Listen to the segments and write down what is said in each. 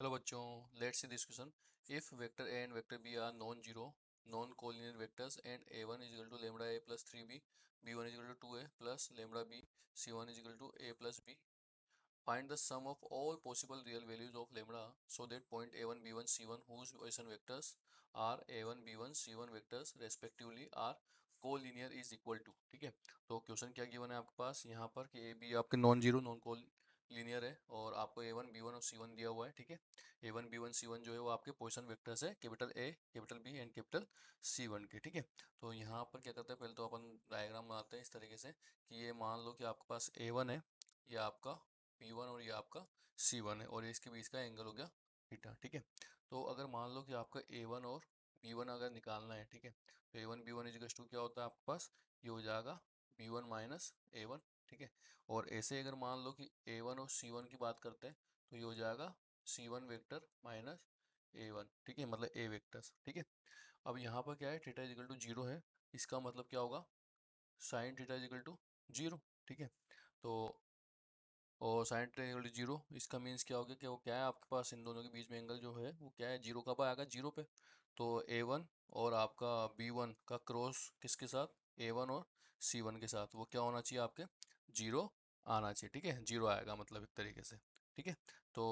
Hello बच्चों, let's see this question. If vector A and vector B are non zero non collinear vectors and a1 is equal to lambda a plus 3b, b1 is equal to 2a plus lambda b, c1 is equal to a plus b. Find the sum of all possible real values of lambda so that point a1 b1 c1 whose Poisson vectors are a1 b1 c1 vectors respectively are collinear is equal to. ठीक है, तो question क्या given है आपके पास यहाँ पर कि A B आपके नॉन जीरो नॉन लीनियर है और आपको ए वन बी वन और सी वन दिया हुआ है. ठीक है, A one B one C one जो है वो आपके पोजिशन वेक्टर्स है, capital A capital B and capital C one के. ठीक है, तो यहाँ पर क्या करते हैं, पहले तो अपन डायग्राम बनाते हैं इस तरीके से कि ये मान लो कि आपके पास ए वन है, ये आपका बी वन और ये आपका सी वन है और इसके बीच का एंगल हो गया थीटा. ठीक है, तो अगर मान लो कि आपका ए वन और बी वन अगर निकालना है, ठीक है, तो A one B one equals to क्या होता है आपके पास, ये हो जाएगा B one minus A one. ठीक है, और ऐसे अगर मान लो कि ए वन और सी वन की बात करते हैं तो ये हो जाएगा सी one vector minus A one. ठीक है, मतलब ए वेक्टर्स. ठीक है, अब यहाँ पर क्या है, थीटा इजिकल टू जीरो है, इसका मतलब क्या होगा, sine theta is equal to zero. ठीक है, तो और sine theta equal to zero, इसका मीन्स क्या हो गया कि वो क्या है आपके पास इन दोनों के बीच में एंगल जो है वो क्या है, जीरो कब आएगा, जीरो पे. तो ए वन और आपका बी वन का क्रॉस किसके साथ, ए वन और सी वन के साथ, वो क्या होना चाहिए आपके, जीरो आना चाहिए. ठीक है, जीरो आएगा मतलब एक तरीके से. ठीक है, तो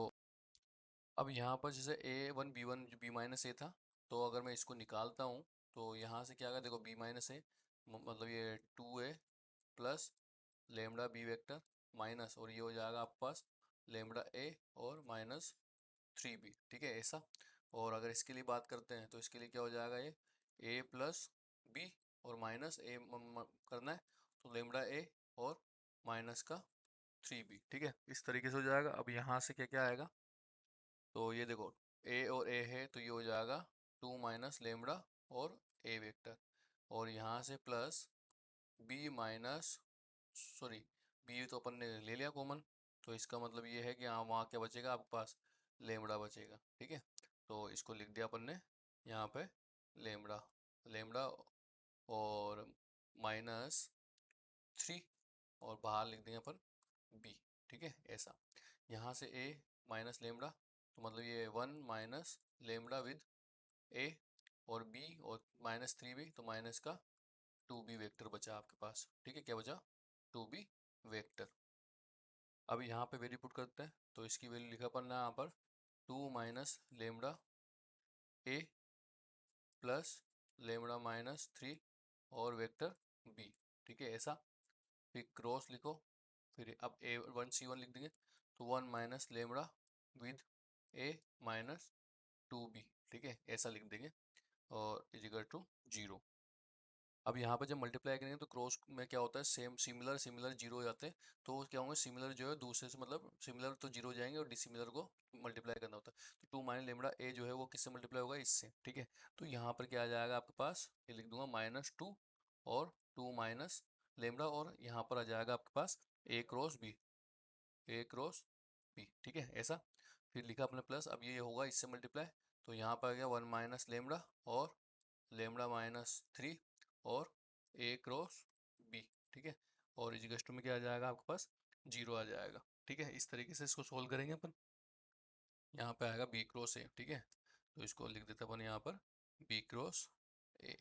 अब यहाँ पर जैसे ए वन जो बी माइनस ए था, तो अगर मैं इसको निकालता हूँ तो यहाँ से क्या आएगा, देखो बी माइनस ए मतलब ये two A plus lambda B vector minus, और ये हो जाएगा आपके पास लेमडा ए और माइनस थ्री बी. ठीक है, ऐसा. और अगर इसके लिए बात करते हैं तो इसके लिए क्या हो जाएगा, ये ए प्लस बी और माइनस ए करना है, तो लेमडा ए और माइनस का थ्री बी. ठीक है, इस तरीके से हो जाएगा. अब यहाँ से क्या क्या आएगा, तो ये देखो ए और ए है तो ये हो जाएगा टू माइनस लेमडा और ए वेक्टर, और यहाँ से plus B minus, sorry B तो अपन ने ले लिया कॉमन, तो इसका मतलब ये है कि हाँ वहाँ क्या बचेगा आपके पास, लेमड़ा बचेगा. ठीक है, तो इसको लिख दिया अपन ने यहाँ पे लेमड़ा, लेमड़ा और माइनस थ्री, और बाहर लिख देंगे अपन बी. ठीक है, ऐसा. यहाँ से ए माइनस लेमड़ा, तो मतलब ये वन माइनस लेमड़ा विद ए, और बी और माइनस थ्री बी, तो माइनस का टू बी वेक्टर बचा आपके पास. ठीक है, क्या बचा, टू बी वेक्टर. अब यहाँ पे वैल्यू पुट करते हैं तो इसकी वैल्यू लिखा पड़ना है यहाँ पर two minus lambda a plus lambda minus three और वेक्टर बी. ठीक है, ऐसा. फिर क्रॉस लिखो, फिर अब ए वन सी वन लिख देंगे, तो one minus lambda with a minus two b. ठीक है, ऐसा लिख देंगे, और इजिकल टू जीरो. अब यहाँ पे जब मल्टीप्लाई करेंगे तो क्रॉस में क्या होता है, सेम सिमिलर सिमिलर जीरो हो जाते हैं, तो क्या होंगे, सिमिलर जो है दूसरे से मतलब सिमिलर तो जीरो हो जाएंगे और डिसिमिलर को मल्टीप्लाई करना होता है. तो टू माइनस लेमड़ा ए जो है वो किससे मल्टीप्लाई होगा, इससे. ठीक है, तो यहाँ पर क्या आ जाएगा आपके पास, ये लिख दूंगा माइनस टू और टू माइनस लेमड़ा, और यहाँ पर आ जाएगा आपके पास ए क्रॉस बी, ए क्रॉस बी. ठीक है, ऐसा. फिर लिखा अपने प्लस, अब ये होगा इससे मल्टीप्लाई, तो यहाँ पर आ गया वन माइनस लेमड़ा और लेमड़ा माइनस थ्री और ए क्रॉस बी. ठीक है, और इजिकल्स टू में क्या आ जाएगा आपके पास, जीरो आ जाएगा. ठीक है, इस तरीके से इसको सोल्व करेंगे अपन. यहाँ पे आएगा बी क्रॉस ए. ठीक है, तो इसको लिख देते अपन यहाँ पर बी क्रॉस ए.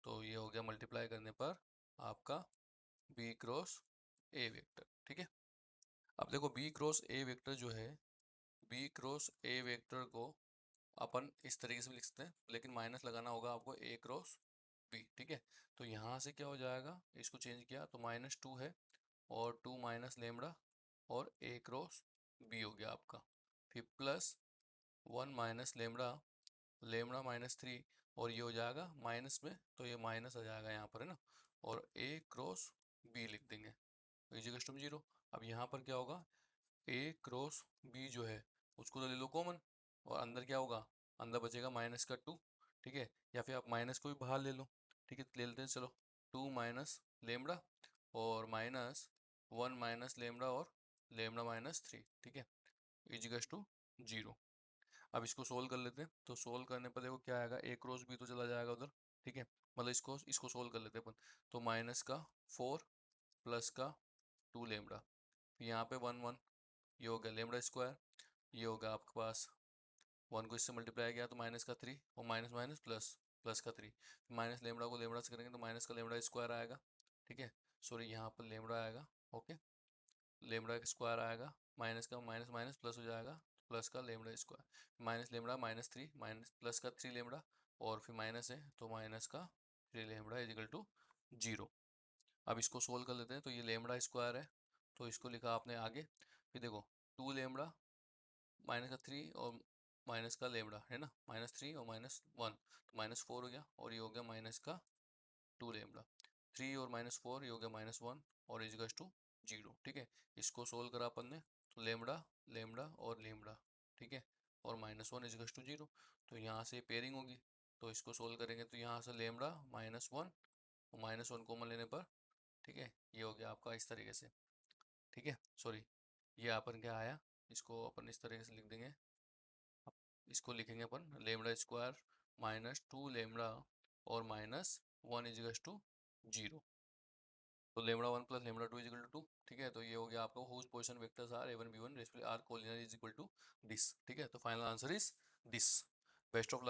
तो ये हो गया मल्टीप्लाई करने पर आपका बी क्रॉस ए वेक्टर. ठीक है, अब देखो बी क्रॉस ए वेक्टर जो है, बी क्रॉस ए वेक्टर को अपन इस तरीके से भी लिख सकते हैं, लेकिन माइनस लगाना होगा आपको ए क्रॉस बी. ठीक है, तो यहाँ से क्या हो जाएगा, इसको चेंज किया तो माइनस टू है और टू माइनस लेमड़ा और ए क्रॉस बी हो गया आपका. फिर plus one minus lambda, lambda minus three, और ये हो जाएगा माइनस में तो ये माइनस आ जाएगा यहाँ पर, है ना, और ए क्रॉस बी लिख देंगे, इजिकल्स टू जीरो. अब यहाँ पर क्या होगा, ए क्रॉस बी जो है उसको तो ले लो कॉमन, और अंदर क्या होगा, अंदर बचेगा माइनस का टू. ठीक है, या फिर आप माइनस को भी बाहर ले लो. ठीक है, तो ले लेते हैं, चलो टू माइनस लेमड़ा और माइनस वन माइनस लेमड़ा और लेमड़ा माइनस थ्री. ठीक है, इजिकल्स टू जीरो. अब इसको सोल्व कर लेते हैं, तो सोल्व करने पर देखो क्या आएगा, ए क्रॉस बी तो चला जाएगा उधर. ठीक है, मतलब इसको इसको सोल्व कर लेते हैं अपन, तो माइनस का फोर प्लस का टू लेमड़ा, यहाँ पे वन वन, ये हो गया लेमड़ा स्क्वायर, ये होगा आपके पास 1 को इससे मल्टीप्लाई किया तो माइनस का 3 और माइनस माइनस प्लस, प्लस का 3, माइनस लेमड़ा को लेमड़ा से करेंगे तो माइनस का लेमड़ा स्क्वायर आएगा, ठीक है। सॉरी यहाँ पर लेमड़ा आएगा, ओके, लेमड़ा स्क्वायर आएगा, माइनस का माइनस माइनस प्लस हो जाएगा, प्लस का lambda square, minus lambda minus 3 minus plus का 3 लेमड़ा और फिर माइनस है तो माइनस का 3 लेमड़ा इज इक्वल टू 0। अब इसको सोल्व कर लेते हैं। तो ये लेमड़ा स्क्वायर है तो इसको लिखा आपने आगे, फिर देखो 2 लेमड़ा माइनस का 3 और माइनस का लेमड़ा है ना, माइनस 3 और माइनस 1 तो माइनस 4 हो गया, और ये हो गया माइनस का 2 लेमड़ा, 3 और माइनस 4 ये हो गया माइनस 1 और इजिकल्स टू 0, ठीक है। इसको सोल्व करा अपन ने तो लेमड़ा लेमड़ा और लेमड़ा, ठीक है, और माइनस 1 इजिकल्स टू 0, तो यहाँ से पेयरिंग होगी। तो इसको सोल्व करेंगे तो यहाँ से लेमड़ा माइनस 1 और माइनस 1 कॉमन लेने पर, ठीक है, ये हो गया आपका इस तरीके से, ठीक है। सॉरी, ये अपन क्या आया, इसको अपन इस तरीके से लिख देंगे, इसको लिखेंगे अपन लेमड़ा स्क्वायर माइनस 2 लेमड़ा और माइनस 1 इजिकल्स टू 0। तो lambda 1 plus lambda 2 equal to 2, ठीक है। तो ये हो गया आपका whose position vectors are a1 b1 respectively are collinear is equal to this, ठीक है। तो final answer is this. Best of luck.